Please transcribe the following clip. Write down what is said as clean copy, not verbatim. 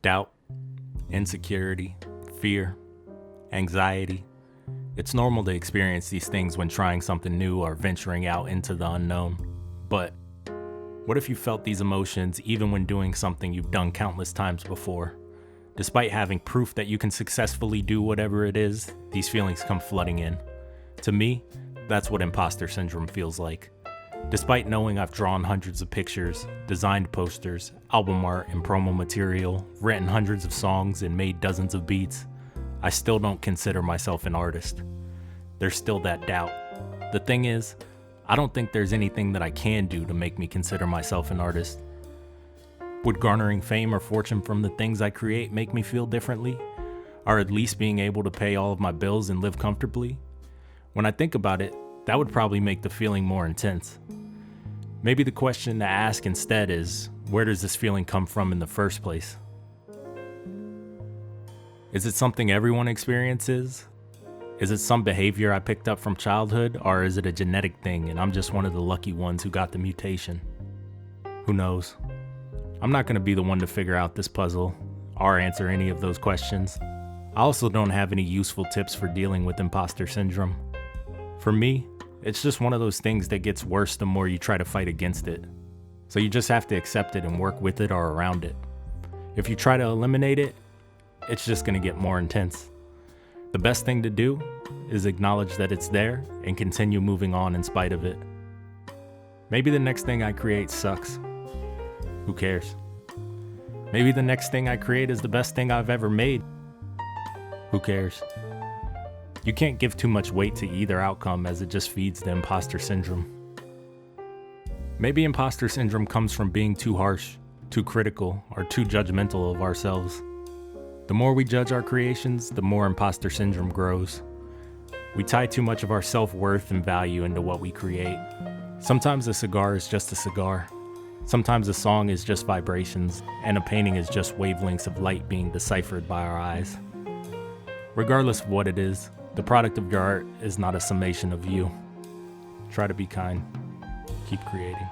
Doubt, insecurity, fear, anxiety. It's normal to experience these things when trying something new or venturing out into the unknown. But what if you felt these emotions even when doing something you've done countless times before? Despite having proof that you can successfully do whatever it is, these feelings come flooding in. To me, that's what imposter syndrome feels like. Despite knowing I've drawn hundreds of pictures, designed posters, album art and promo material, written hundreds of songs and made dozens of beats, I still don't consider myself an artist. There's still that doubt. The thing is, I don't think there's anything that I can do to make me consider myself an artist. Would garnering fame or fortune from the things I create make me feel differently? Or at least being able to pay all of my bills and live comfortably? When I think about it, that would probably make the feeling more intense. Maybe the question to ask instead is, where does this feeling come from in the first place? Is it something everyone experiences? Is it some behavior I picked up from childhood, or is it a genetic thing and I'm just one of the lucky ones who got the mutation? Who knows? I'm not going to be the one to figure out this puzzle or answer any of those questions. I also don't have any useful tips for dealing with imposter syndrome. For me, it's just one of those things that gets worse the more you try to fight against it. So you just have to accept it and work with it or around it. If you try to eliminate it, it's just going to get more intense. The best thing to do is acknowledge that it's there and continue moving on in spite of it. Maybe the next thing I create sucks. Who cares? Maybe the next thing I create is the best thing I've ever made. Who cares? You can't give too much weight to either outcome, as it just feeds the imposter syndrome. Maybe imposter syndrome comes from being too harsh, too critical, or too judgmental of ourselves. The more we judge our creations, the more imposter syndrome grows. We tie too much of our self-worth and value into what we create. Sometimes a cigar is just a cigar. Sometimes a song is just vibrations, and a painting is just wavelengths of light being deciphered by our eyes. Regardless of what it is, the product of your art is not a summation of you. Try to be kind. Keep creating.